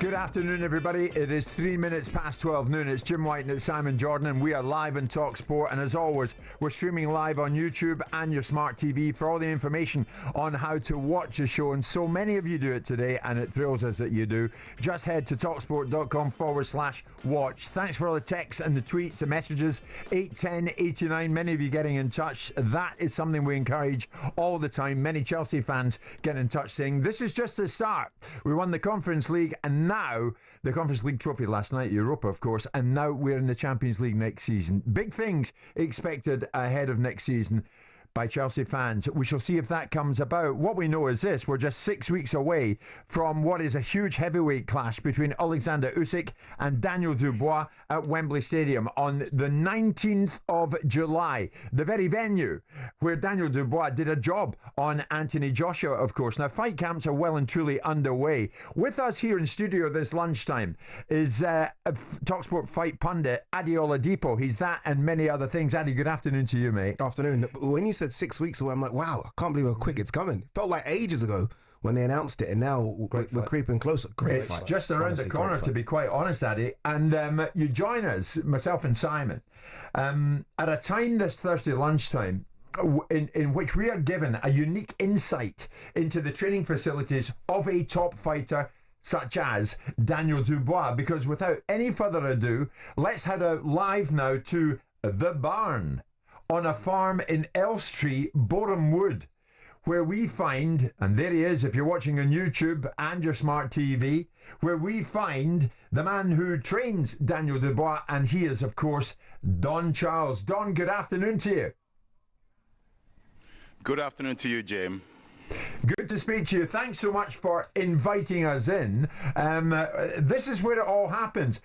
Good afternoon, everybody. It is 3 minutes past 12 noon. It's Jim White and it's Simon Jordan, and we are live on talkSPORT. And as always, we're streaming live on YouTube and your smart TV. For all the information on how to watch the show, and so many of you do it today, and it thrills us that you do, just head to talksport.com/watch. Thanks for all the texts and the tweets, the messages. 81089, many of you getting in touch. That is something we encourage all the time. Many Chelsea fans get in touch saying, this is just the start. We won the Conference League, and now the Conference League trophy last night, Europa, of course, and now we're in the Champions League next season. Big things expected ahead of next season by Chelsea fans. We shall see if that comes about. What we know is this: we're just 6 weeks away from what is a huge heavyweight clash between Oleksandr Usyk and Daniel Dubois at Wembley Stadium on the 19th of July, the very venue where Daniel Dubois did a job on Anthony Joshua, of course. Now, fight camps are well and truly underway. With us here in studio this lunchtime is talkSPORT fight pundit Ade Oladipo. He's that and many other things. Ade, good afternoon to you, mate. Afternoon. When you said 6 weeks away, I'm like, wow, I can't believe how quick it's coming. Felt like ages ago when they announced it, and now we're creeping closer. Great fight. It's just around the corner, to be quite honest, Ade. And you join us, myself and Simon, at a time this Thursday lunchtime in which we are given a unique insight into the training facilities of a top fighter such as Daniel Dubois. Because without any further ado, let's head out live now to the barn on a farm in Elstree, Boreham Wood, where we find, and there he is if you're watching on YouTube and your smart TV, where we find the man who trains Daniel Dubois, and he is, of course, Don Charles. Don, good afternoon to you. Good afternoon to you, Jim. Good to speak to you. Thanks so much for inviting us in. This is where it all happens.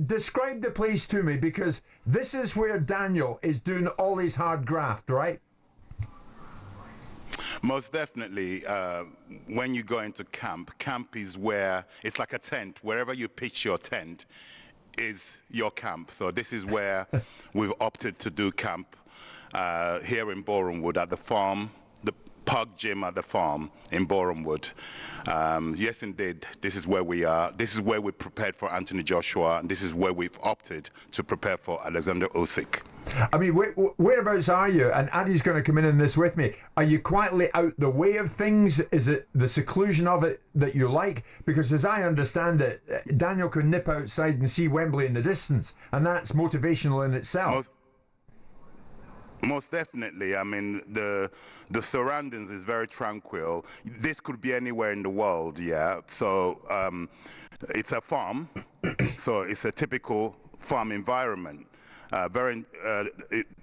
Describe the place to me, because this is where Daniel is doing all his hard graft, right? Most definitely. When you go into camp is where it's like a tent. Wherever you pitch your tent is your camp. So this is where we've opted to do camp here in Boreham Wood at the farm. Park gym at the farm in Boreham Wood. Yes, indeed, this is where we are. This is where we prepared for Anthony Joshua, and this is where we've opted to prepare for Oleksandr Usyk. I mean, whereabouts are you? And Ade's going to come in on this with me. Are you quietly out the way of things? Is it the seclusion of it that you like? Because as I understand it, Daniel can nip outside and see Wembley in the distance, and that's motivational in itself. Most definitely. I mean, the surroundings is very tranquil. This could be anywhere in the world, yeah. So it's a farm, so it's a typical farm environment.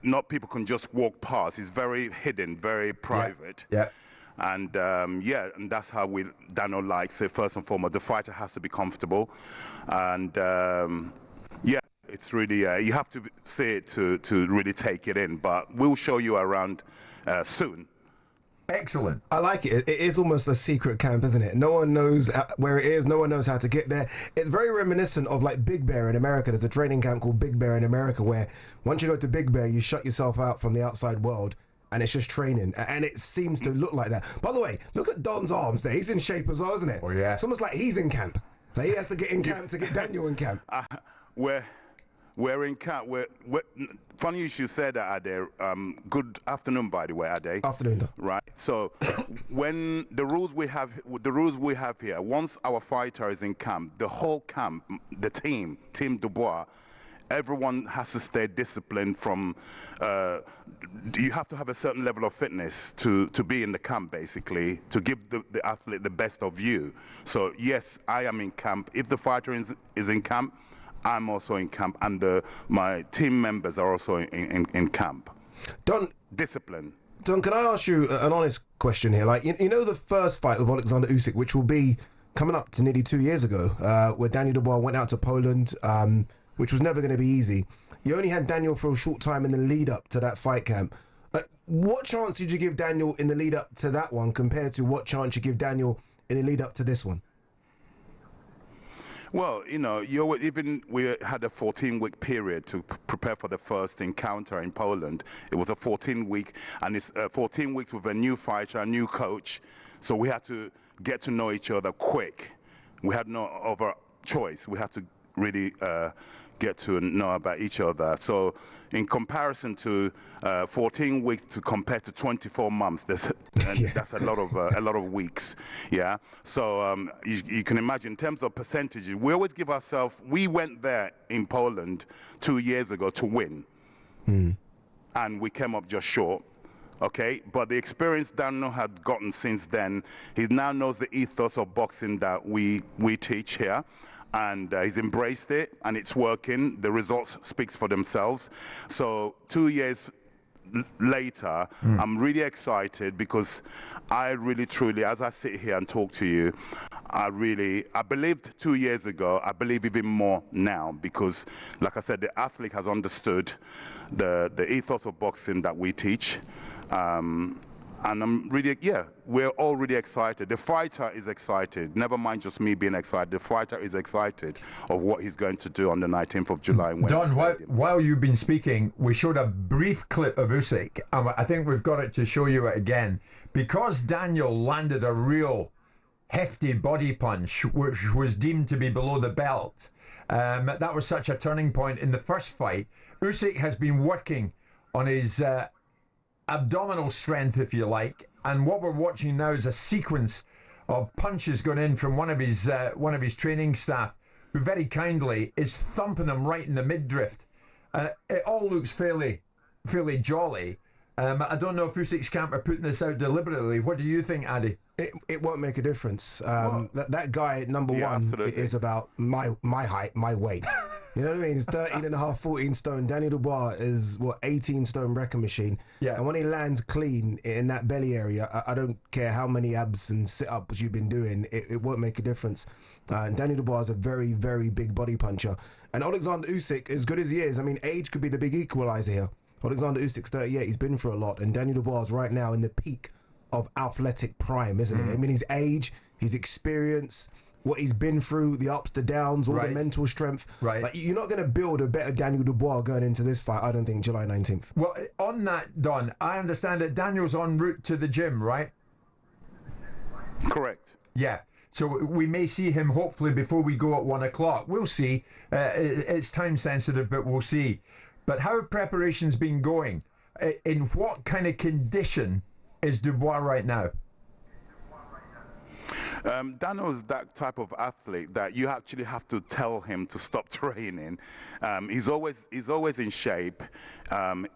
Not people can just walk past. It's very hidden, very private. Yeah. And and that's how Daniel likes it. First and foremost, the fighter has to be comfortable, and it's really, you have to see it to really take it in, but we'll show you around soon. Excellent. I like it. It is almost a secret camp, isn't it? No one knows where it is. No one knows how to get there. It's very reminiscent of like Big Bear in America. There's a training camp called Big Bear in America where once you go to Big Bear, you shut yourself out from the outside world, and it's just training, and it seems to look like that. By the way, look at Don's arms there. He's in shape as well, isn't it? Oh, yeah. It's almost like he's in camp. Like he has to get in camp to get Daniel in camp. We're in camp. Funny you should say that, Ade. Good afternoon, by the way, Ade. Afternoon. Right. So, when the rules we have here, once our fighter is in camp, the whole camp, the Team Dubois, everyone has to stay disciplined. You have to have a certain level of fitness to be in the camp, basically, to give the athlete the best of you. So, yes, I am in camp. If the fighter is in camp, I'm also in camp, and my team members are also in camp. Don, discipline. Don, can I ask you an honest question here? Like, you know the first fight with Oleksandr Usyk, which will be coming up to nearly 2 years ago, where Daniel Dubois went out to Poland, which was never going to be easy. You only had Daniel for a short time in the lead up to that fight camp. What chance did you give Daniel in the lead up to that one compared to what chance you give Daniel in the lead up to this one? Well, you know, we had a 14-week period to prepare for the first encounter in Poland. It was a 14-week, and it's 14 weeks with a new fighter, a new coach. So we had to get to know each other quick. We had no other choice. We had to really get to know about each other. So in comparison to 14 weeks to compare to 24 months, that's a lot of weeks. Yeah. So you can imagine in terms of percentages, we always give ourselves, we went there in Poland 2 years ago to win. And we came up just short. Okay, but the experience Daniel had gotten since then, he now knows the ethos of boxing that we teach here. And he's embraced it, and it's working. The results speaks for themselves. So 2 years later, I'm really excited because I really, truly, as I sit here and talk to you, I believed 2 years ago, I believe even more now because, like I said, the athlete has understood the ethos of boxing that we teach. And I'm really, we're all really excited. The fighter is excited. Never mind just me being excited. The fighter is excited of what he's going to do on the 19th of July. Don, while you've been speaking, we showed a brief clip of Usyk. I think we've got it to show you it again. Because Daniel landed a real hefty body punch, which was deemed to be below the belt, that was such a turning point in the first fight. Usyk has been working on his abdominal strength, if you like, and what we're watching now is a sequence of punches going in from one of his training staff, who very kindly is thumping him right in the midriff. It all looks fairly jolly. I don't know if Usyk's camp are putting this out deliberately. What do you think, Ade? It won't make a difference. That guy, number one, absolutely, is about my height, my weight. You know what I mean? He's 13 and a half, 14 stone. Daniel Dubois is, 18 stone wrecking machine. Yeah. And when he lands clean in that belly area, I don't care how many abs and sit-ups you've been doing, it won't make a difference. And Daniel Dubois is a very, very big body puncher. And Oleksandr Usyk, as good as he is, I mean, age could be the big equalizer here. Oleksandr Usyk's 38, he's been through a lot. And Daniel Dubois is right now in the peak of athletic prime, isn't it? I mean, his age, his experience, what he's been through, the ups, the downs, all the mental strength. Right. Like, you're not going to build a better Daniel Dubois going into this fight, I don't think, July 19th. Well, on that, Don, I understand that Daniel's en route to the gym, right? Correct. Yeah. So we may see him hopefully before we go at 1 o'clock. We'll see. It's time sensitive, but we'll see. But how have preparations been going? In what kind of condition is Dubois right now? Daniel's that type of athlete that you actually have to tell him to stop training. He's always in shape.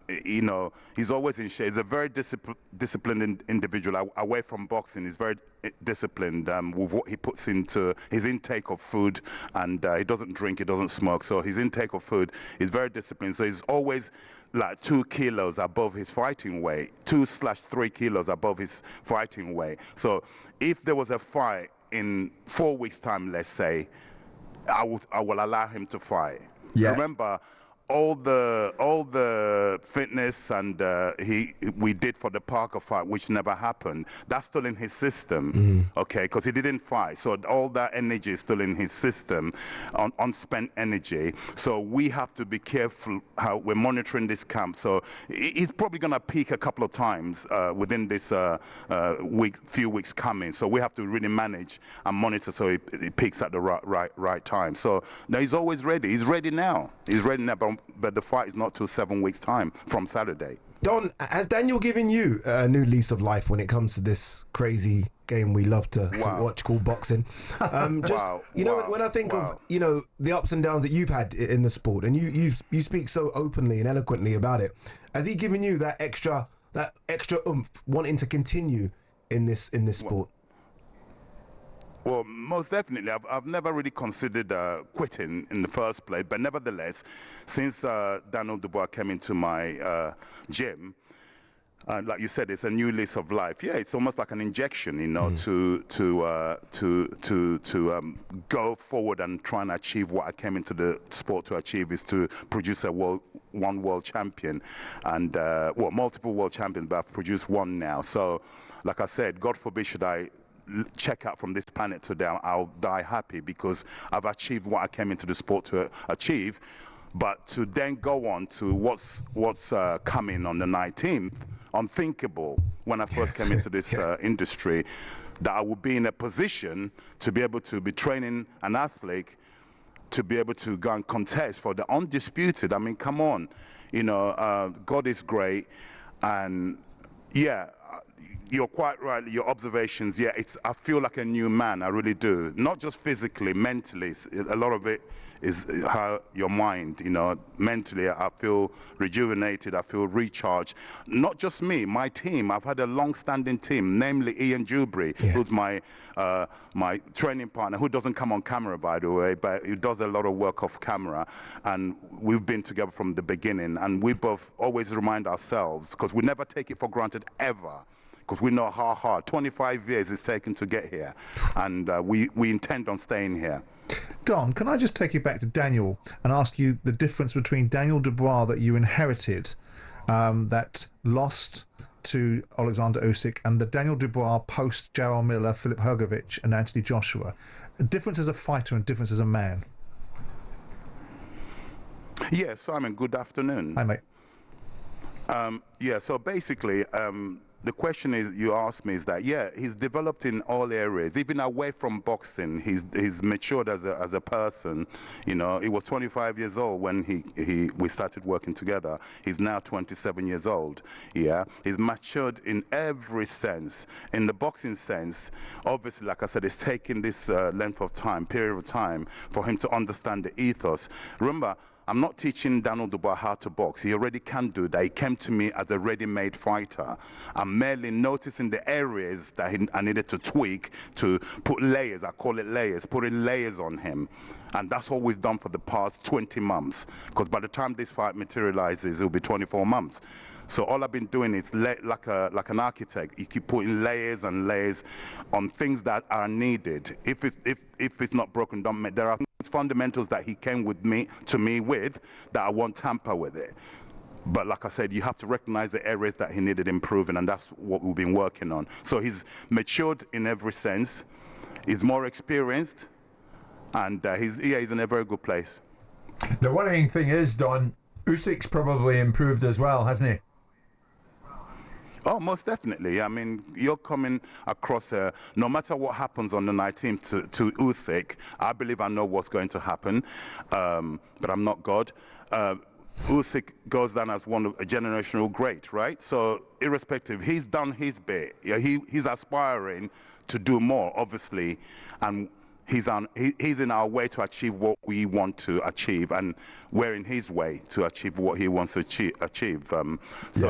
He's always in shape. He's a very disciplined individual. Away from boxing, he's very disciplined with what he puts into his intake of food, and he doesn't drink, he doesn't smoke. So his intake of food is very disciplined. So he's always like 2 kilos above his fighting weight, 2/3 kilos above his fighting weight. So if there was a fight in 4 weeks' time, let's say, I will allow him to fight. Yeah. Remember, all the fitness and we did for the Parker fight, which never happened, that's still in his system, okay? Because he didn't fight, so all that energy is still in his system, unspent energy. So we have to be careful how we're monitoring this camp. So he's probably going to peak a couple of times within this few weeks coming. So we have to really manage and monitor so he peaks at the right time. So now he's always ready. He's ready now. He's ready now. But the fight is not till 7 weeks' time from Saturday. Don, has Daniel given you a new lease of life when it comes to this crazy game we love to watch called boxing? When I think of the ups and downs that you've had in the sport, and you speak so openly and eloquently about it, has he given you that extra oomph wanting to continue in this sport? Well, most definitely. I've never really considered quitting in the first place, but nevertheless, since Daniel Dubois came into my gym, like you said, it's a new lease of life. Yeah, it's almost like an injection, to go forward and try and achieve what I came into the sport to achieve, is to produce one world champion, and multiple world champions, but I've produced one now. So, like I said, God forbid should I check out from this planet today, I'll die happy because I've achieved what I came into the sport to achieve. But to then go on to what's coming on the 19th, unthinkable when I first came into this industry, that I would be in a position to be able to be training an athlete to be able to go and contest for the undisputed. I mean, come on, you know, God is great, and yeah, you're quite right. Your observations, yeah, I feel like a new man. I really do. Not just physically, mentally. A lot of it is how your mind, you know, mentally. I feel rejuvenated. I feel recharged. Not just me, my team. I've had a long-standing team, namely Ian Dewberry, who's my my training partner, who doesn't come on camera, by the way, but he does a lot of work off camera. And we've been together from the beginning. And we both always remind ourselves, because we never take it for granted ever, because we know how hard 25 years it's taken to get here, and we intend on staying here. Don, can I just take you back to Daniel and ask you the difference between Daniel Dubois that you inherited, that lost to Oleksandr Usyk, and the Daniel Dubois post Jarrell Miller, Filip Hrgovic and Anthony Joshua? A difference as a fighter and difference as a man. Yeah, Simon, good afternoon. Hi, mate. Yeah, so basically, the question is you asked me is that, yeah, he's developed in all areas, even away from boxing. He's matured as a person. You know, he was 25 years old when we started working together. He's now 27 years old. Yeah, he's matured in every sense. In the boxing sense, obviously, like I said, it's taken this period of time for him to understand the ethos. Remember, I'm not teaching Daniel Dubois how to box. He already can do that. He came to me as a ready-made fighter. I'm merely noticing the areas that I needed to tweak, to put layers, I call it layers, putting layers on him. And that's what we've done for the past 20 months. Because by the time this fight materializes, it'll be 24 months. So all I've been doing is like an architect. You keep putting layers and layers on things that are needed. If it's not broken down, there are fundamentals that he came to me with that I won't tamper with it. But like I said, you have to recognize the areas that he needed improving, and that's what we've been working on. So he's matured in every sense. He's more experienced, and he's in a very good place. The worrying thing is, Don, Usyk's probably improved as well, hasn't he? Oh, most definitely. I mean, you're coming across, no matter what happens on the 19th to Usyk, I believe I know what's going to happen, but I'm not God. Usyk goes down as a generational great, right? So irrespective, he's done his bit. Yeah, he's aspiring to do more, obviously, and he's in our way to achieve what we want to achieve, and we're in his way to achieve what he wants to achieve.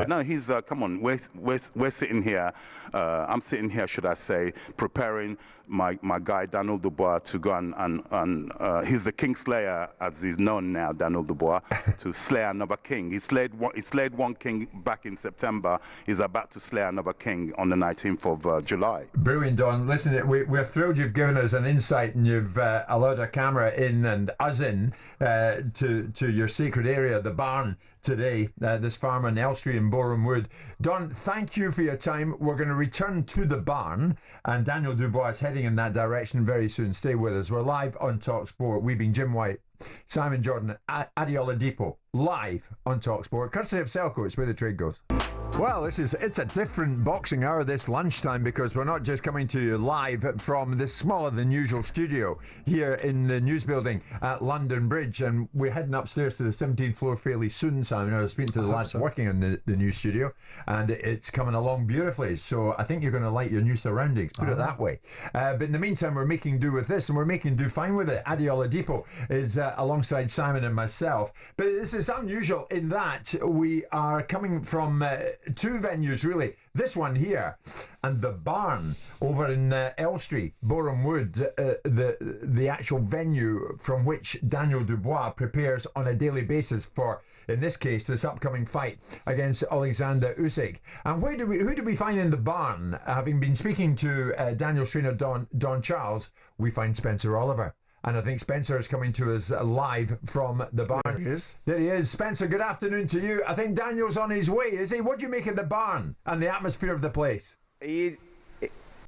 No, he's come on. We're sitting here. I'm sitting here, should I say, preparing my guy Daniel Dubois to go and he's the King Slayer, as he's known now, Daniel Dubois, to slay another king. He slayed one king back in September. He's about to slay another king on the 19th of July. Brilliant, Don. Listen, we're thrilled you've given us an insight, and you've allowed a camera in and us in to your sacred area, the barn, today, this farm on Elstree in Boreham Wood. Don, thank you for your time. We're going to return to the barn, and Daniel Dubois is heading in that direction very soon. Stay with us. We're live on talkSPORT. We've been Jim White, Simon Jordan, Ade Oladipo, live on talkSPORT, courtesy of Selco. It's where the trade goes. Well, it's a different boxing hour this lunchtime, because we're not just coming to you live from this smaller than usual studio here in the news building at London Bridge, and we're heading upstairs to the 17th floor fairly soon, Simon. I was speaking to the lads working in the new studio, and it's coming along beautifully, so I think you're going to like your new surroundings, put it that way. But in the meantime, we're making do with this, and we're making do fine with it. Ade Oladipo is alongside Simon and myself, but this is unusual in that we are coming from two venues, really. This one here and the barn over in Elstree, Boreham Wood, the actual venue from which Daniel Dubois prepares on a daily basis for, in this case, this upcoming fight against Oleksandr Usyk. And who do we find in the barn? Having been speaking to Daniel's trainer, Don Charles, we find Spencer Oliver. And I think Spencer is coming to us live from the barn. There he is. There he is. Spencer, good afternoon to you. I think Daniel's on his way, is he? What do you make of the barn and the atmosphere of the place? He's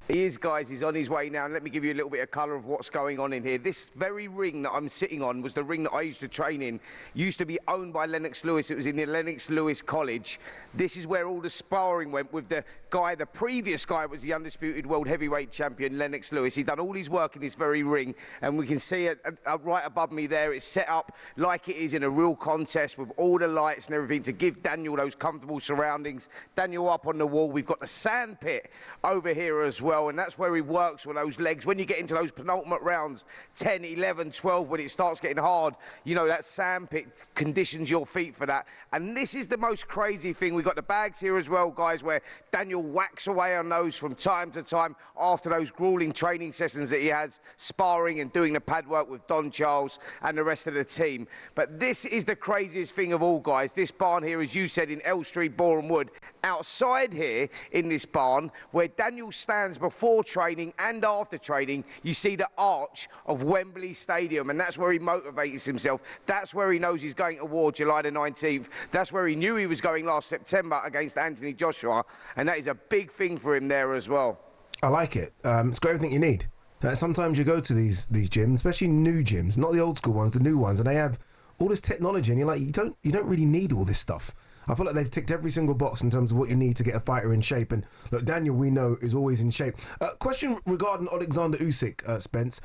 He is, guys. He's on his way now. And let me give you a little bit of colour of what's going on in here. This very ring that I'm sitting on was the ring that I used to train in. Used to be owned by Lennox Lewis. It was in the Lennox Lewis College. This is where all the sparring went with the guy. The previous guy was the undisputed world heavyweight champion, Lennox Lewis. He'd done all his work in this very ring. And we can see it right above me there. It's set up like it is in a real contest with all the lights and everything to give Daniel those comfortable surroundings. Daniel up on the wall. We've got the sand pit over here as well. And that's where he works with those legs. When you get into those penultimate rounds, 10, 11, 12, when it starts getting hard, you know, that sand pit conditions your feet for that. And this is the most crazy thing. We've got the bags here as well, guys, where Daniel whacks away on those from time to time after those grueling training sessions that he has, sparring and doing the pad work with Don Charles and the rest of the team. But this is the craziest thing of all, guys. This barn here, as you said, in L Street, Boreham Wood. Outside here in this barn, where Daniel stands before training and after training, you see the arch of Wembley Stadium, and that's where he motivates himself. That's where he knows he's going to war July the 19th. That's where he knew he was going last September against Anthony Joshua, and that is a big thing for him there as well. I like it. It's got everything you need. Sometimes you go to these gyms, especially new gyms, not the old school ones, the new ones, and they have all this technology, and you're like, you don't really need all this stuff. I feel like they've ticked every single box in terms of what you need to get a fighter in shape. And look, Daniel, we know, is always in shape. Question regarding Oleksandr Usyk, Spence.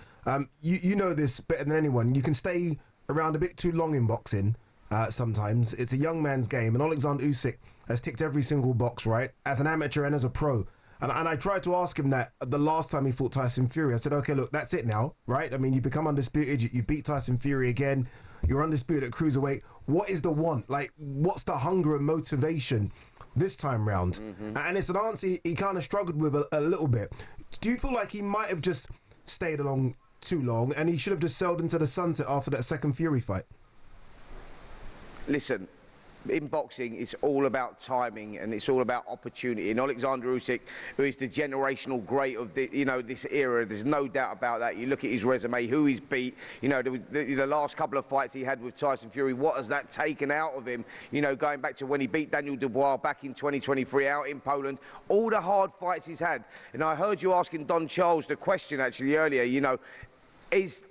You know this better than anyone. You can stay around a bit too long in boxing sometimes. It's a young man's game. And Oleksandr Usyk has ticked every single box, right, as an amateur and as a pro. And I tried to ask him that the last time he fought Tyson Fury. I said, okay, look, that's it now, right? I mean, you become undisputed. You beat Tyson Fury again. You're undisputed at cruiserweight. What is the want? Like, what's the hunger and motivation this time round? And it's an answer he kind of struggled with a little bit. Do you feel like he might have just stayed along too long and he should have just sailed into the sunset after that second Fury fight? Listen, in boxing, it's all about timing and it's all about opportunity. And Oleksandr Usyk, who is the generational great of this era, there's no doubt about that. You look at his resume, who he's beat. You know, the last couple of fights he had with Tyson Fury, what has that taken out of him? You know, going back to when he beat Daniel Dubois back in 2023 out in Poland, all the hard fights he's had. And I heard you asking Don Charles the question actually earlier. You know, is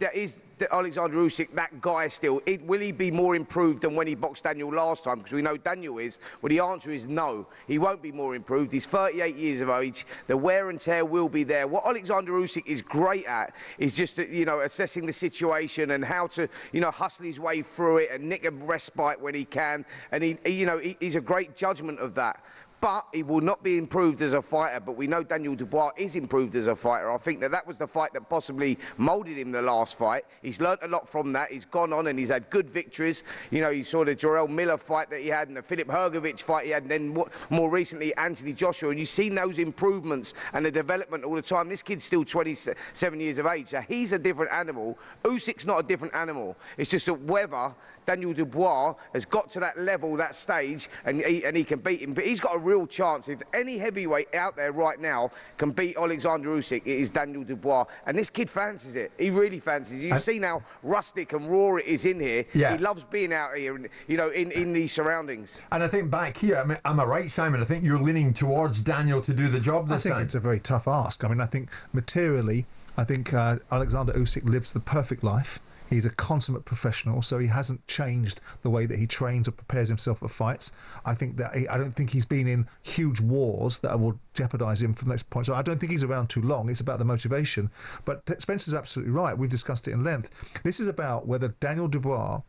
Oleksandr Usyk that guy still? Will he be more improved than when he boxed Daniel last time? Because we know Daniel is. Well, the answer is no. He won't be more improved. He's 38 years of age. The wear and tear will be there. What Oleksandr Usyk is great at is just, assessing the situation and how to, hustle his way through it and nick a respite when he can. And he's a great judgment of that. But he will not be improved as a fighter. But we know Daniel Dubois is improved as a fighter. I think that was the fight that possibly moulded him the last fight. He's learnt a lot from that. He's gone on and he's had good victories. You know, you saw the Jarrell Miller fight that he had and the Filip Hrgovic fight he had, and then more recently Anthony Joshua. And you've seen those improvements and the development all the time. This kid's still 27 years of age. So he's a different animal. Usyk's not a different animal. It's just that whether Daniel Dubois has got to that level, that stage, and he can beat him. But he's got a real chance. If any heavyweight out there right now can beat Oleksandr Usyk, it is Daniel Dubois. And this kid fancies it. He really fancies it. You've seen how rustic and raw it is in here. Yeah. He loves being out here, in these surroundings. And I think back here, am I right, Simon? I think you're leaning towards Daniel to do the job this time. I think it's a very tough ask. I mean, I think materially, Oleksandr Usyk lives the perfect life. He's a consummate professional, so he hasn't changed the way that he trains or prepares himself for fights. I don't think he's been in huge wars that will jeopardise him from the next point. So I don't think he's around too long. It's about the motivation. But Spencer's absolutely right. We've discussed it in length. This is about whether Daniel Dubois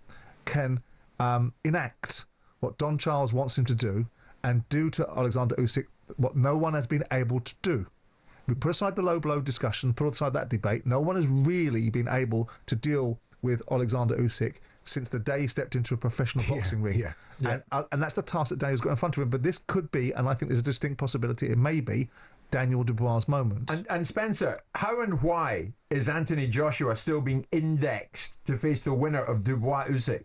can enact what Don Charles wants him to do and do to Oleksandr Usyk what no one has been able to do. We put aside the low blow discussion, put aside that debate. No one has really been able to deal with Oleksandr Usyk since the day he stepped into a professional boxing ring. Yeah. And that's the task that Daniel's got in front of him. But this could be, and I think there's a distinct possibility, it may be Daniel Dubois' moment. And Spencer, how and why is Anthony Joshua still being indexed to face the winner of Dubois Usyk?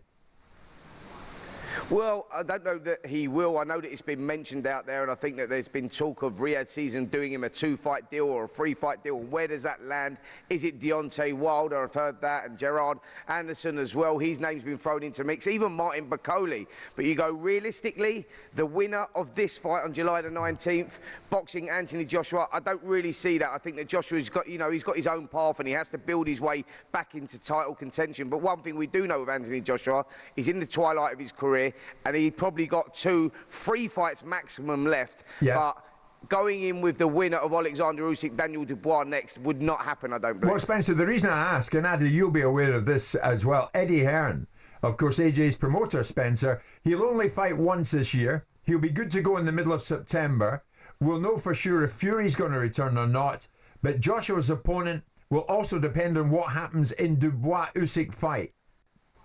Well, I don't know that he will. I know that it's been mentioned out there, and I think that there's been talk of Riyadh Season doing him a 2-fight deal or a 3-fight deal. Where does that land? Is it Deontay Wilder? I've heard that, and Gerard Anderson as well. His name's been thrown into the mix. Even Martin Bakole. But you go realistically, the winner of this fight on July the 19th, boxing Anthony Joshua, I don't really see that. I think that Joshua's got, he's got his own path, and he has to build his way back into title contention. But one thing we do know with Anthony Joshua, he's in the twilight of his career, and he probably got 2-3 fights maximum left. Yeah. But going in with the winner of Oleksandr Usyk, Daniel Dubois next, would not happen, I don't believe. Well, Spencer, the reason I ask, and Ade, you'll be aware of this as well, Eddie Hearn, of course, AJ's promoter, Spencer, he'll only fight once this year. He'll be good to go in the middle of September. We'll know for sure if Fury's going to return or not. But Joshua's opponent will also depend on what happens in Dubois-Usyk fight.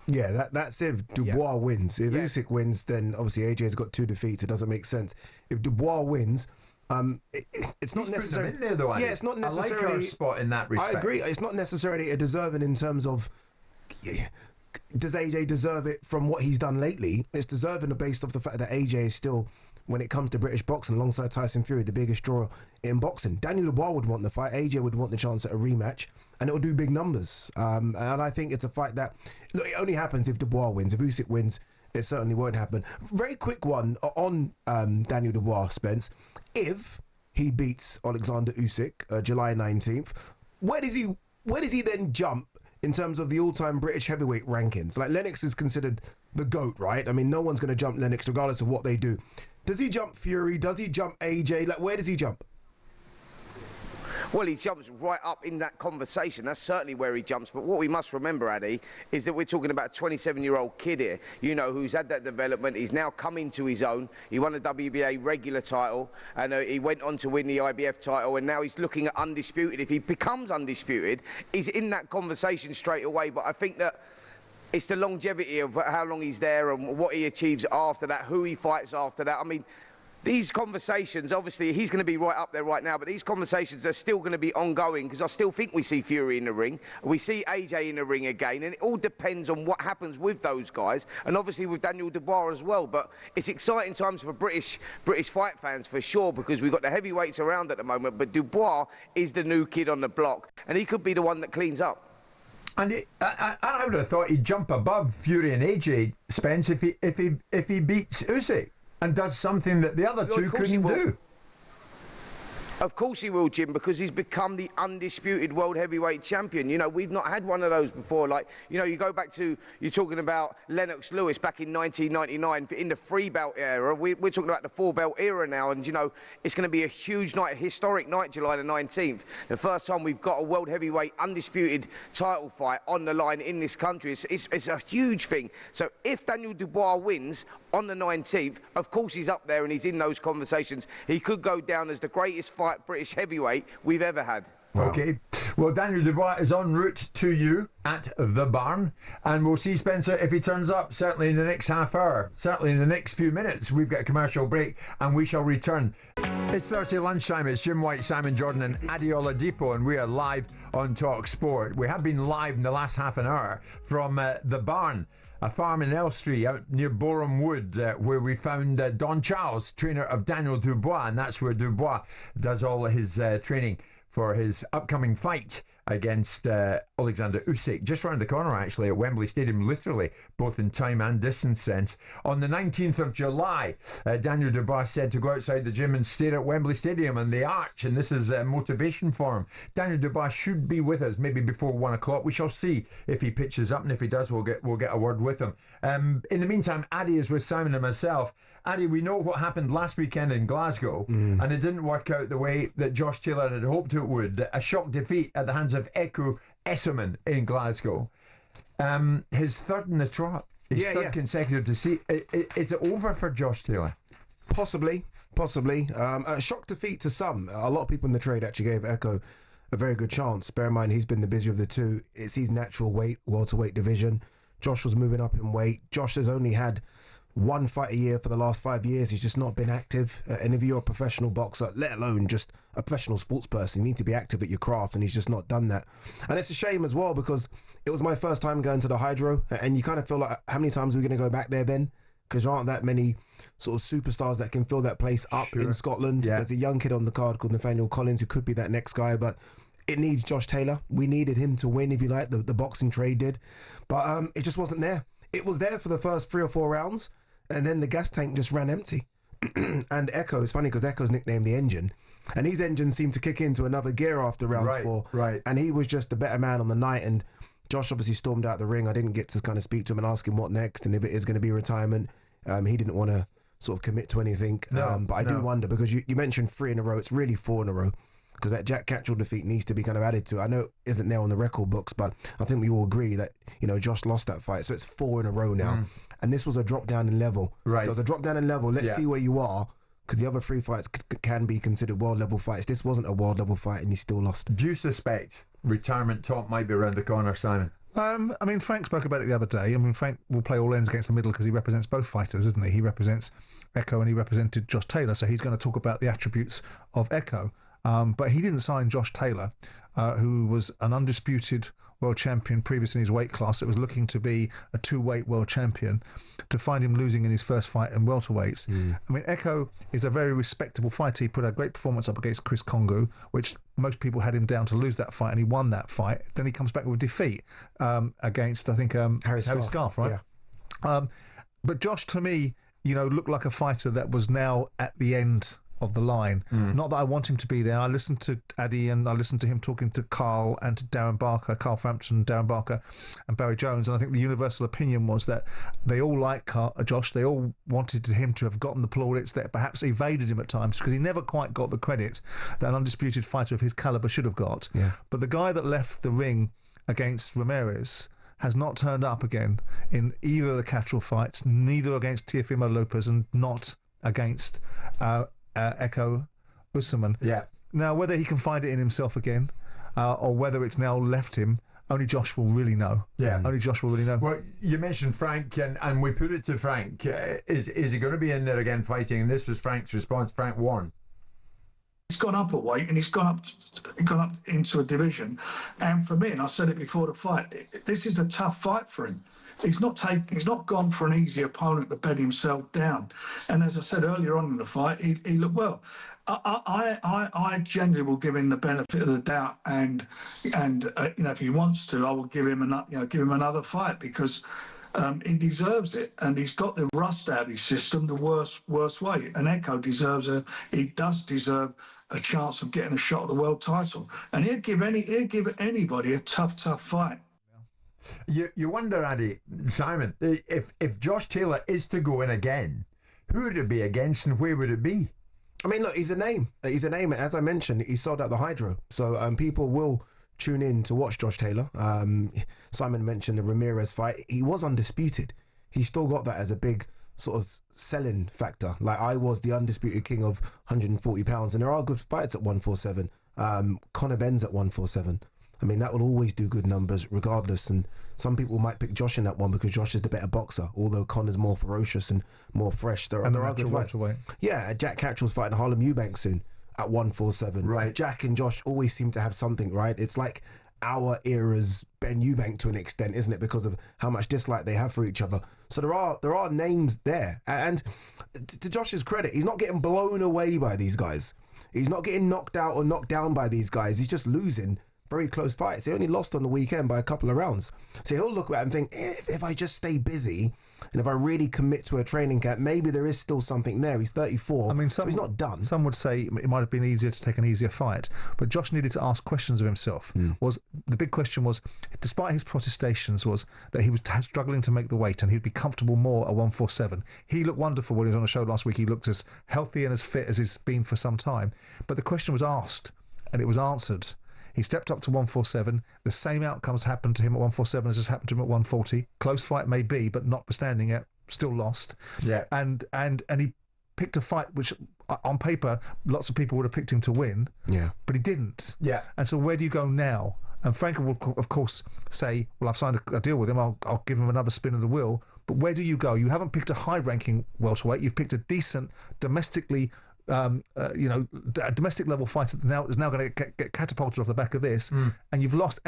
Yeah, that's if Dubois wins. If Usyk wins, then obviously AJ's got 2 defeats. It doesn't make sense. If Dubois wins, it's not necessarily. In there, though, it's not necessarily. I like our spot in that respect. I agree. It's not necessarily a deserving in terms of. Does AJ deserve it from what he's done lately? It's deserving based off the fact that AJ is still, when it comes to British boxing, alongside Tyson Fury, the biggest draw in boxing. Daniel Dubois would want the fight. AJ would want the chance at a rematch, and it will do big numbers. And I think it's a fight that, look, it only happens if Dubois wins. If Usyk wins, it certainly won't happen. Very quick one on Daniel Dubois, Spence. If he beats Oleksandr Usyk July 19th, where does he then jump in terms of the all-time British heavyweight rankings? Like, Lennox is considered the GOAT, right? I mean, no one's going to jump Lennox regardless of what they do. Does he jump Fury? Does he jump AJ? Like, where does he jump? Well, he jumps right up in that conversation. That's certainly where he jumps. But what we must remember, Ade, is that we're talking about a 27-year-old kid here, who's had that development. He's now come into his own. He won the WBA regular title, and he went on to win the IBF title, and now he's looking at undisputed. If he becomes undisputed, he's in that conversation straight away. But I think that it's the longevity of how long he's there and what he achieves after that, who he fights after that. I mean, these conversations, obviously, he's going to be right up there right now, but these conversations are still going to be ongoing, because I still think we see Fury in the ring. We see AJ in the ring again, and it all depends on what happens with those guys, and obviously with Daniel Dubois as well. But it's exciting times for British fight fans, for sure, because we've got the heavyweights around at the moment, but Dubois is the new kid on the block, and he could be the one that cleans up. And I would have thought he'd jump above Fury and AJ, Spence, if he beats Usyk and does something that the other two couldn't do. Of course he will, Jim, because he's become the undisputed world heavyweight champion. We've not had one of those before. Like, you go back to, you're talking about Lennox Lewis back in 1999 in the 3-belt era. We're talking about the 4-belt era now, and, it's going to be a huge night, a historic night, July the 19th. The first time we've got a world heavyweight undisputed title fight on the line in this country. It's a huge thing. So if Daniel Dubois wins on the 19th, of course he's up there and he's in those conversations. He could go down as the greatest British heavyweight we've ever had. Wow. Okay. Well, Daniel Dubois is en route to you at the barn, and we'll see, Spencer, if he turns up, certainly in the next half hour, certainly in the next few minutes. We've got a commercial break and we shall return. It's Thursday lunchtime. It's Jim White, Simon Jordan and Ade Oladipo, and we are live on talkSPORT. We have been live in the last half an hour from the barn, a farm in Elstree out near Boreham Wood, where we found Don Charles, trainer of Daniel Dubois, and that's where Dubois does all his training for his upcoming fight against Oleksandr Usyk, just round the corner actually at Wembley Stadium, literally, both in time and distance sense. On the 19th of July, Daniel Dubois said to go outside the gym and stare at Wembley Stadium and the arch, and this is motivation for him. Daniel Dubois should be with us maybe before 1 o'clock. We shall see if he pitches up, and if he does, we'll get a word with him. In the meantime, Ade is with Simon and myself. Ade, we know what happened last weekend in Glasgow, and it didn't work out the way that Josh Taylor had hoped it would. A shock defeat at the hands of Echo Esserman in Glasgow. His third in the trot, his third consecutive defeat. Is it over for Josh Taylor? Possibly. A shock defeat to some. A lot of people in the trade actually gave Echo a very good chance. Bear in mind, he's been the busier of the two. It's his natural weight, welterweight division. Josh was moving up in weight. Josh has only had one fight a year for the last 5 years. He's just not been active. And if you're a professional boxer, let alone just a professional sports person, you need to be active at your craft, and he's just not done that. And it's a shame as well, because it was my first time going to the Hydro, and you kind of feel like, how many times are we going to go back there then? because there aren't that many sort of superstars that can fill that place up in Scotland. Yeah. There's a young kid on the card called Nathaniel Collins who could be that next guy, but it needs Josh Taylor. We needed him to win, if you like, the boxing trade did. But it just wasn't there. It was there for the first 3 or 4 rounds, and then the gas tank just ran empty. And Echo, it's funny because Echo's nicknamed the engine, and his engine seemed to kick into another gear after rounds 4. Right. And he was just the better man on the night. And Josh obviously stormed out the ring. I didn't get to kind of speak to him and ask him what next and if it is going to be retirement. He didn't want to sort of commit to anything. But I do wonder, because you mentioned 3 in a row. It's really 4 in a row, because that Jack Catchell defeat needs to be kind of added to. I know it isn't there on the record books, but I think we all agree that, Josh lost that fight. So it's 4 in a row now. And this was a drop down in level. Right. So it's a drop down in level. Let's see where you are, because the other 3 fights can be considered world level fights. This wasn't a world level fight, and he still lost. Do you suspect retirement talk might be around the corner, Simon? I mean, Frank spoke about it the other day. I mean, Frank will play all ends against the middle because he represents both fighters, isn't he? He represents Echo and he represented Josh Taylor, so he's going to talk about the attributes of Echo. But he didn't sign Josh Taylor, who was an undisputed world champion previous in his weight class. It was looking to be a 2-weight world champion, to find him losing in his first fight in welterweights. I mean, Echo is a very respectable fighter. He put a great performance up against Chris Kongu, which most people had him down to lose that fight, and he won that fight. Then he comes back with defeat against, I think, Harry Scarf, right? Yeah. But Josh, to me, looked like a fighter that was now at the end of the line. Not that I want him to be there. I listened to Ade, and I listened to him talking to Carl and to Darren Barker, Carl Frampton, Darren Barker and Barry Jones, and I think the universal opinion was that they all like Josh. They all wanted him to have gotten the plaudits that perhaps evaded him at times, because he never quite got the credit that an undisputed fighter of his calibre should have got. But the guy that left the ring against Ramirez has not turned up again in either of the Catchell fights, neither against Teofimo Lopez and not against Echo Usman. Now, whether he can find it in himself again, or whether it's now left him, only Josh will really know. Only Josh will really know. Well, you mentioned Frank, and we put it to Frank. Is he going to be in there again fighting? And this was Frank's response. Frank won. He's gone up a weight, and he's gone up into a division. And for me, and I said it before the fight, this is a tough fight for him. He's not gone for an easy opponent to bed himself down. And as I said earlier on in the fight, he looked well. I genuinely will give him the benefit of the doubt, and if he wants to, I will give him another fight, because he deserves it, and he's got the rust out of his system the worst way. And Echo does deserve a chance of getting a shot at the world title, and he'll give anybody a tough fight. You wonder, Ade, Simon, if Josh Taylor is to go in again, who would it be against, and where would it be? I mean, look, he's a name. As I mentioned, he sold out the Hydro, so people will tune in to watch Josh Taylor. Simon mentioned the Ramirez fight. He was undisputed. He still got that as a big sort of selling factor. Like, I was the undisputed king of 140 pounds, and there are good fights at 147. Conor Ben's at 147. I mean, that will always do good numbers regardless, and some people might pick Josh in that one because Josh is the better boxer, although Conor's more ferocious and more fresh. There are good fights. Yeah, Jack Catchell's fighting Harlem Eubank soon at 147. Right. Jack and Josh always seem to have something, right? It's like our era's Ben Eubank to an extent, isn't it? Because of how much dislike they have for each other. So there are names there. And to Josh's credit, he's not getting blown away by these guys. He's not getting knocked out or knocked down by these guys. He's just losing very close fights. He only lost on the weekend by a couple of rounds. So he'll look at it and think, if I just stay busy and if I really commit to a training camp, maybe there is still something there. He's 34, so he's not done. Some would say it might have been easier to take an easier fight, but Josh needed to ask questions of himself. The big question was, despite his protestations, was that he was struggling to make the weight and he'd be comfortable more at 147. He looked wonderful when he was on the show last week. He looked as healthy and as fit as he's been for some time. But the question was asked and it was answered. He stepped up to 147. The same outcomes happened to him at 147 as has happened to him at 140. Close fight may be, but notwithstanding it, still lost. Yeah. And he picked a fight which, on paper, lots of people would have picked him to win. Yeah. But he didn't. Yeah. And so where do you go now? And Frank will, of course, say, well, I've signed a deal with him. I'll give him another spin of the wheel. But where do you go? You haven't picked a high-ranking welterweight. You've picked a decent, domestically domestic level fighter that is now going to get catapulted off the back of this, and you've lost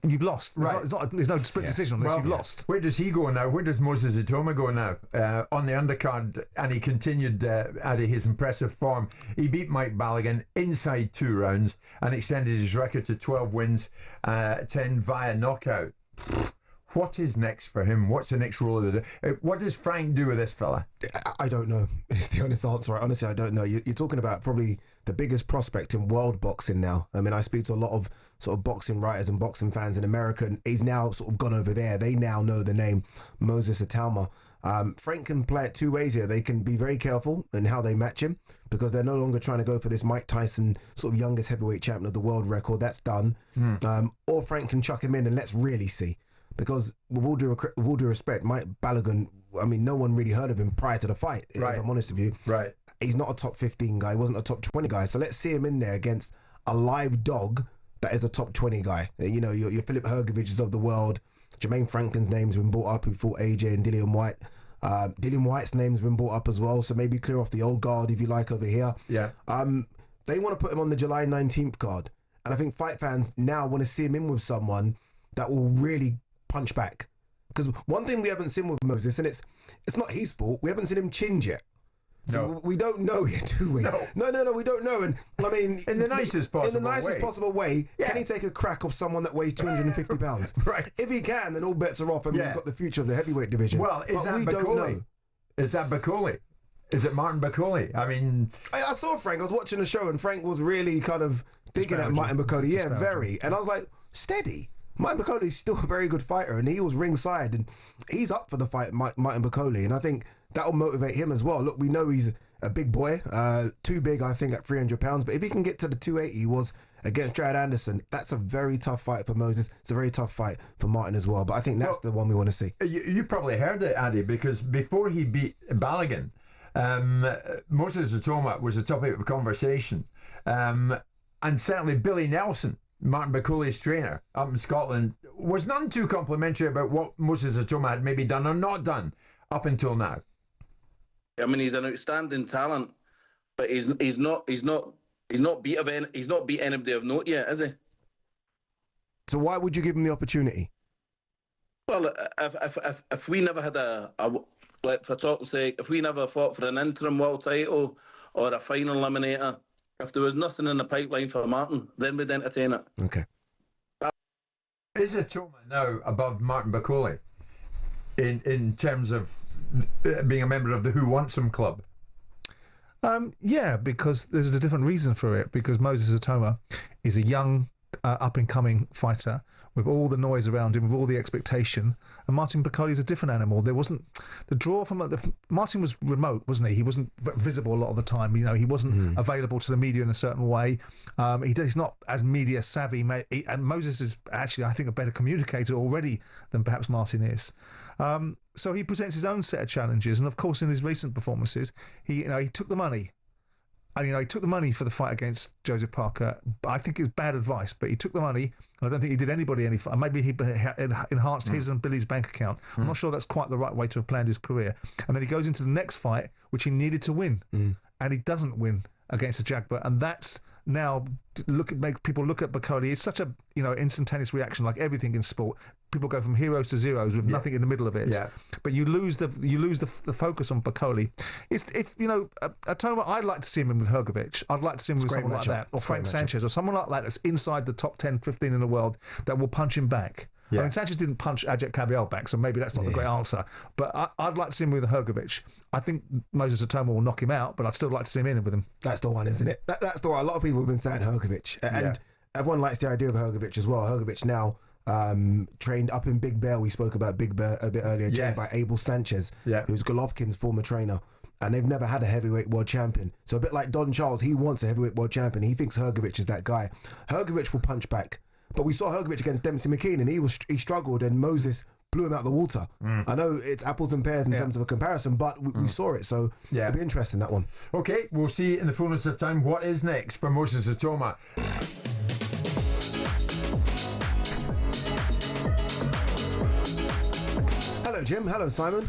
you've lost. Right. There's no split decision on this. You've lost. Where does he go now? Where does Moses Itauma go now? On the undercard, and he continued Ade, his impressive form. He beat Mike Balogun inside 2 rounds and extended his record to 12 wins, 10 via knockout. What is next for him? What's the next role of the? What does Frank do with this fella? I don't know. It's the honest answer. Honestly, I don't know. You're talking about probably the biggest prospect in world boxing now. I mean, I speak to a lot of sort of boxing writers and boxing fans in America, and he's now sort of gone over there. They now know the name Moses Itauma. Frank can play it 2 ways here. They can be very careful in how they match him, because they're no longer trying to go for this Mike Tyson sort of youngest heavyweight champion of the world record. That's done. Or Frank can chuck him in and let's really see. Because with all due respect, Mike Balogun, I mean, no one really heard of him prior to the fight, if I'm honest with you. Right. He's not a top 15 guy. He wasn't a top 20 guy. So let's see him in there against a live dog that is a top 20 guy. You know, your Philip Hrgovic's of the world. Jermaine Franklin's name's been brought up, who fought AJ and Dillian White. Dillian White's name's been brought up as well. So maybe clear off the old guard, if you like, over here. Yeah. They want to put him on the July 19th card. And I think fight fans now want to see him in with someone that will really punch back. Because one thing we haven't seen with Moses, and it's not his fault, we haven't seen him chinge yet. So we don't know yet, do we? No, we don't know. And I mean, in the nicest possible way, can he take a crack off someone that weighs 250 pounds? Right. If he can, then all bets are off, and we've got the future of the heavyweight division. Well, is that Bakole? Is that Bakole? Is it Martin Bakole? I mean, I saw Frank. I was watching the show, and Frank was really kind of digging at Martin Bakole. Yeah, very. And I was like, steady. Martin Bakole is still a very good fighter, and he was ringside, and he's up for the fight, Martin Bakole, and I think that'll motivate him as well. Look, we know he's a big boy, too big, I think, at 300 pounds, but if he can get to the 280 he was against Jared Anderson, that's a very tough fight for Moses. It's a very tough fight for Martin as well, but I think that's the one we want to see. You probably heard it, Ade, because before he beat Balogun, Moses Itauma was the topic of conversation, and certainly Billy Nelson, Martin Bakole's trainer up in Scotland, was none too complimentary about what Moses Itauma had maybe done or not done up until now. I mean, he's an outstanding talent, but he's not beat anybody of note yet, is he? So why would you give him the opportunity? Well, if we never had like for talk's sake, if we never fought for an interim world title or a final eliminator, if there was nothing in the pipeline for Martin, then we'd entertain it. Okay. Is Itauma now above Martin Bakole in terms of being a member of the Who Wants Him club? Yeah, because there's a different reason for it. Because Moses Itauma is a young, up-and-coming fighter with all the noise around him, with all the expectation. And Martin Bakole is a different animal. There wasn't the draw from Martin was remote, wasn't he? He wasn't visible a lot of the time. You know, he wasn't available to the media in a certain way. He's not as media savvy. And Moses is actually, I think, a better communicator already than perhaps Martin is. So he presents his own set of challenges, and of course, in his recent performances, he took the money. And, he took the money for the fight against Joseph Parker. I think it's bad advice, but he took the money, and I don't think he did anybody any fun. Maybe he enhanced his and Billy's bank account. I'm not sure that's quite the right way to have planned his career. And then he goes into the next fight, which he needed to win, and he doesn't win against a Jagba, and that's now makes people look at Bakole. It's such a instantaneous reaction, like everything in sport. People go from heroes to zeros with nothing in the middle of it. Yeah. But you lose the focus on Bakole. It's Itauma. I'd like to see him in with Hrgovic. I'd like to see him with someone like that, or Frank Sanchez, or someone like that that's inside the top 10, 15 in the world that will punch him back. Yeah. I mean, Sanchez didn't punch Ajak Kabiel back, so maybe that's not the great answer. But I'd like to see him with Hrgovic. I think Moses Itauma will knock him out, but I'd still like to see him in with him. That's the one, isn't it? That's the one. A lot of people have been saying Hrgovic, and everyone likes the idea of Hrgovic as well. Hrgovic now trained up in Big Bear. We spoke about Big Bear a bit earlier, trained by Abel Sanchez, who's Golovkin's former trainer. And they've never had a heavyweight world champion. So a bit like Don Charles, he wants a heavyweight world champion. He thinks Hrgovic is that guy. Hrgovic will punch back. But we saw Hrgovic against Dempsey McKean, and he struggled, and Moses blew him out of the water. I know it's apples and pears in terms of a comparison, but we saw it, so it'll be interesting, that one. Okay, we'll see in the fullness of time what is next for Moses Itauma. Hello Hello, Jim. Hello, Simon.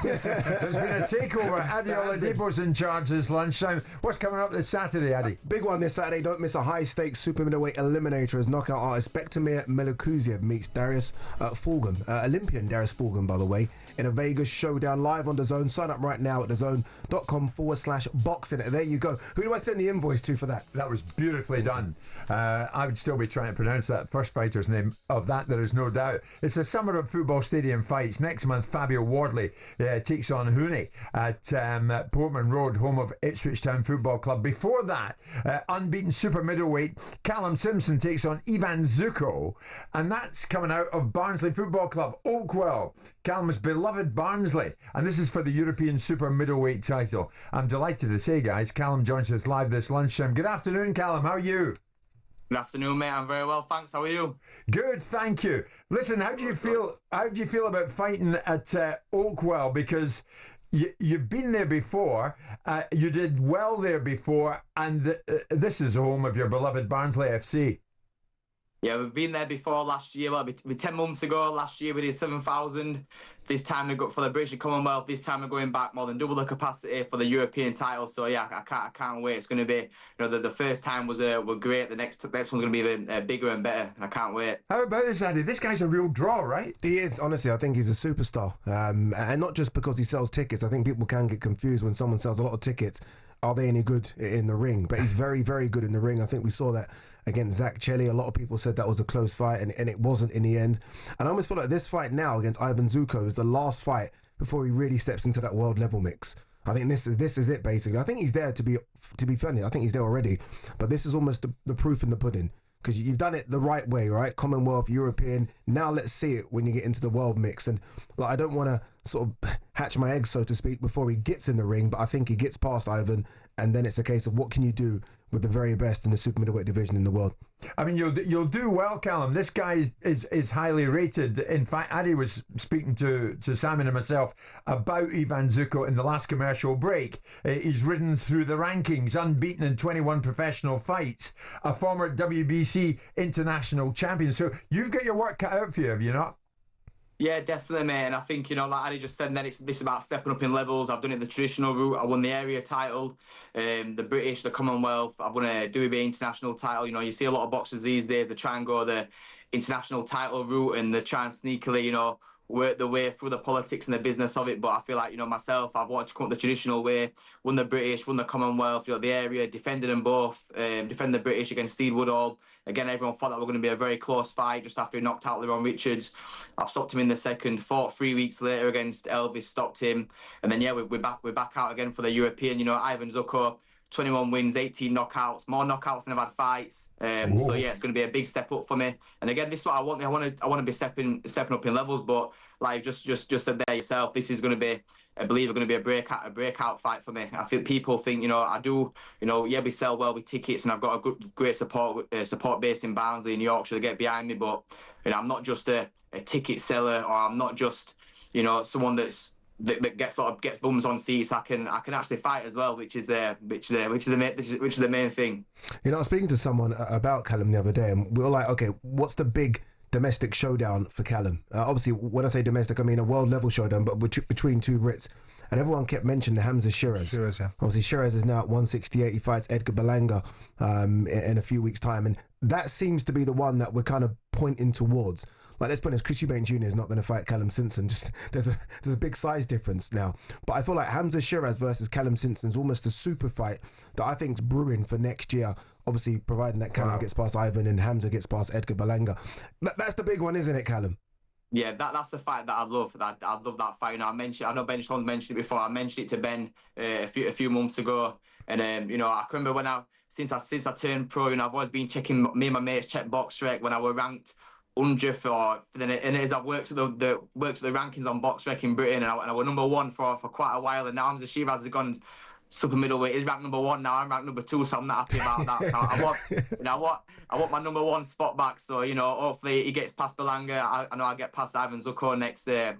There's been a takeover. Ade Oladipo's in charge this lunchtime. What's coming up this Saturday, Ade? Big one this Saturday. Don't miss a high-stakes super middleweight eliminator as knockout artist Bektemir Melikuziev meets Darius Fulgham, Olympian Darius Fulgham, by the way, in a Vegas showdown live on DAZN. Sign up right now at DAZN.com/boxing. There you go. Who do I send the invoice to for that? That was beautifully done. I would still be trying to pronounce that first fighter's name. Of that, there is no doubt. It's the Summer of Football Stadium fights. Next month, Fabio Wardley takes on Hooney at Portman Road, home of Ipswich Town Football Club. Before that, unbeaten super middleweight Callum Simpson takes on Ivan Zuko, and that's coming out of Barnsley Football Club, Oakwell. Callum's beloved Barnsley, and this is for the European super middleweight title. I'm delighted to say, guys, Callum joins us live this lunchtime. Good afternoon, Callum. How are you? Good afternoon, mate. I'm very well, thanks. How are you? Good, thank you. Listen, how do you feel about fighting at Oakwell? Because you've been there before, you did well there before, and this is the home of your beloved Barnsley FC. Yeah, we've been there before last year. Well, 10 months ago, last year we did 7,000. This time we got for the British Commonwealth. This time we're going back more than double the capacity for the European title. So yeah, I can't wait. It's going to be, the first time was great. The next one's going to be even bigger and better. And I can't wait. How about this, Andy? This guy's a real draw, right? He is. Honestly, I think he's a superstar. And not just because he sells tickets. I think people can get confused when someone sells a lot of tickets. Are they any good in the ring? But he's very, very good in the ring. I think we saw that against Zach Chelli. A lot of people said that was a close fight, and it wasn't in the end. And I almost feel like this fight now against Ivan Zuko is the last fight before he really steps into that world level mix. I think this is it, basically. I think he's there to be funny. I think he's there already. But this is almost the proof in the pudding. Because you've done it the right way, right? Commonwealth, European. Now let's see it when you get into the world mix. And I don't want to sort of hatch my eggs, so to speak, before he gets in the ring. But I think he gets past Ivan, and then it's a case of what can you do with the very best in the super middleweight division in the world. I mean, you'll do well, Callum. This guy is highly rated. In fact, Ade was speaking to Simon and myself about Ivan Zuko in the last commercial break. He's ridden through the rankings, unbeaten in 21 professional fights, a former WBC international champion. So you've got your work cut out for you, have you not? Yeah, definitely, mate. And I think, like Ade just said, then this about stepping up in levels. I've done it the traditional route. I won the area title, the British, the Commonwealth. I've won a WBA international title. You see a lot of boxers these days, they try and go the international title route and they try and sneakily, work the way through the politics and the business of it. But I feel like, myself, I've wanted to come up the traditional way, won the British, won the Commonwealth, the area, defended them both, defended the British against Steve Woodall. Again, everyone thought that were going to be a very close fight just after he knocked out Leron Richards. I've stopped him in the second, fought 3 weeks later against Elvis, stopped him. And then, yeah, we're back out again for the European. Ivan Zuko, 21 wins, 18 knockouts, more knockouts than I've had fights. So yeah, it's going to be a big step up for me. And again, this is what I want. I want to be stepping up in levels. But like just said there yourself, this is going to be, I believe, going to be a breakout fight for me. I feel people think, I do, yeah, we sell well with tickets, and I've got a great support base in Barnsley and Yorkshire to get behind me. But I'm not just a ticket seller, or I'm not just, someone that gets bums on seats. I can actually fight as well, which is the main thing. I was speaking to someone about Callum the other day, and we were like, okay, what's the big domestic showdown for Callum? Obviously, when I say domestic, I mean a world level showdown, but between two Brits. And everyone kept mentioning Hamza Shiraz. Yeah. Obviously, Shiraz is now at 168. He fights Edgar Berlanga in a few weeks' time, and that seems to be the one that we're kind of pointing towards. Like, let's be honest, Chris Eubank Jr. is not going to fight Callum Simpson. Just there's a big size difference now. But I feel like Hamza Shiraz versus Callum Simpson is almost a super fight that I think is brewing for next year. Obviously, providing that Callum gets past Ivan and Hamza gets past Edgar Berlanga. That's the big one, isn't it, Callum? Yeah, that's the fight that I'd love. I'd love that fight. I know Ben Sean's mentioned it before. I mentioned it to Ben a few months ago, and I can remember since I turned pro, I've always been checking. Me and my mates check BoxRec when I were ranked 100th, and as I've worked at the rankings on BoxRec in Britain, and I was number one for quite a while, and now Hamza Shiraz has gone super middleweight. He's ranked number one now. I'm ranked number 2, so I'm not happy about that. I want my number 1 spot back. So hopefully he gets past Berlanga. I know I'll get past Ivan Zuko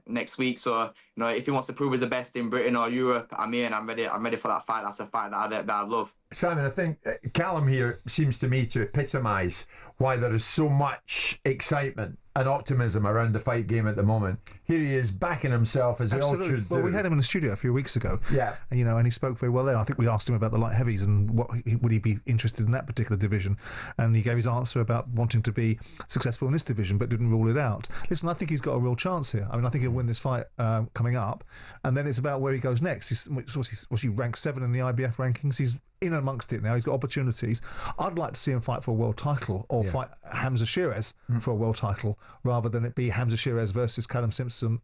next week. So if he wants to prove he's the best in Britain or Europe, I'm here and I'm ready for that fight. That's a fight that I love. Simon, I think Callum here seems to me to epitomise why there is so much excitement and optimism around the fight game at the moment. Here he is backing himself as Absolutely. he all should do. Well, we had him in the studio a few weeks ago. Yeah. And, and he spoke very well there. I think we asked him about the light heavies and would he be interested in that particular division. And he gave his answer about wanting to be successful in this division, but didn't rule it out. Listen, I think he's got a real chance here. I mean, I think he'll win this fight coming up. And then it's about where he goes next. He ranked 7 in the IBF rankings. He's in amongst it now. He's got opportunities. I'd like to see him fight for a world title or fight Hamza Sheeraz for a world title rather than it be Hamza Sheeraz versus Callum Simpson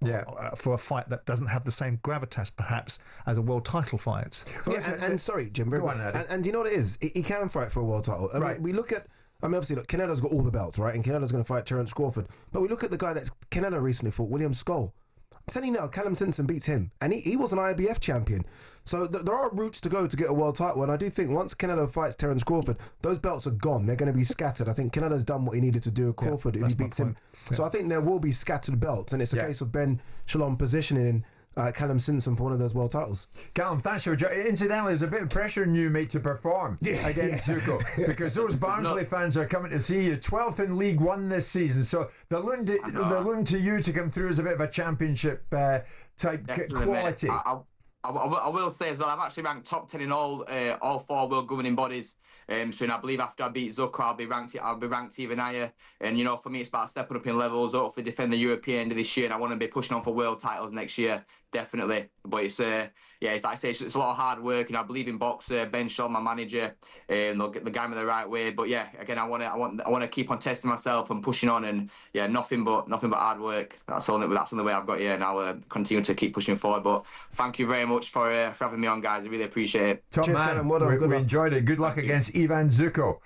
for a fight that doesn't have the same gravitas perhaps as a world title fight. And sorry, Jim, and you know what it is? He can fight for a world title. I mean, we look at, obviously, look, Canelo's got all the belts, right? And Canelo's going to fight Terence Crawford. But we look at the guy that Canelo recently fought, William Skull. I'm telling you now, Callum Simpson beats him. And he was an IBF champion. So there are routes to go to get a world title. And I do think once Canelo fights Terence Crawford, those belts are gone. They're going to be scattered. I think Canelo's done what he needed to do with Crawford if he beats him. Yeah. So I think there will be scattered belts. And it's a case of Ben Shalom positioning Callum Simpson for one of those world titles. Callum, thanks for incidentally, there's a bit of pressure on you, mate, to perform against Zuko because those Barnsley fans are coming to see you. 12th in League One this season, so they're looking to you to come through as a bit of a championship type quality. I will say as well, I've actually ranked top 10 in all 4 world governing bodies. So I believe after I beat Zucker, I'll be ranked even higher. And for me, it's about stepping up in levels, hopefully defend the European end of this year, and I want to be pushing on for world titles next year, definitely. But it's like I say, it's a lot of hard work, and I believe in boxer Ben Shaw, my manager, and they'll get the guy me the right way. But again, I want to keep on testing myself and pushing on, and nothing but hard work. That's the only way I've got here, and I'll continue to keep pushing forward. But thank you very much for having me on, guys. I really appreciate it. Top Cheers, man, we enjoyed it. Good luck against Ivan Zuko.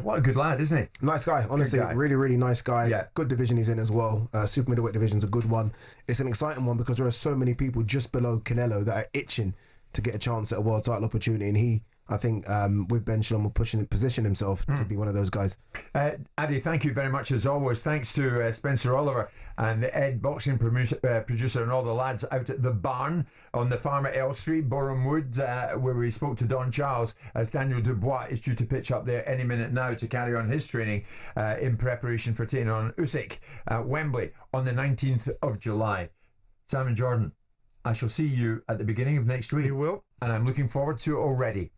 What a good lad, isn't he? Nice guy, honestly, really, really nice guy. Yeah. Good division he's in as well. Super middleweight division's a good one. It's an exciting one because there are so many people just below Canelo that are itching to get a chance at a world title opportunity, and he, I think, with Ben Shalom will position himself to be one of those guys. Ade, thank you very much as always. Thanks to Spencer Oliver and Ed, boxing producer, and all the lads out at the barn on the farm at L Street, Boreham Wood, where we spoke to Don Charles as Daniel Dubois is due to pitch up there any minute now to carry on his training in preparation for taking on Usyk at Wembley on the 19th of July. Simon Jordan, I shall see you at the beginning of next week. You will. And I'm looking forward to it already.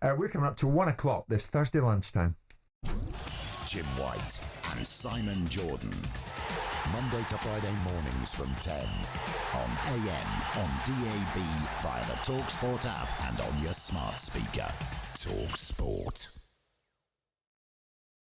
We're coming up to 1 o'clock this Thursday lunchtime. Jim White and Simon Jordan. Monday to Friday mornings from 10 on AM, on DAB, via the talkSPORT app and on your smart speaker. talkSPORT.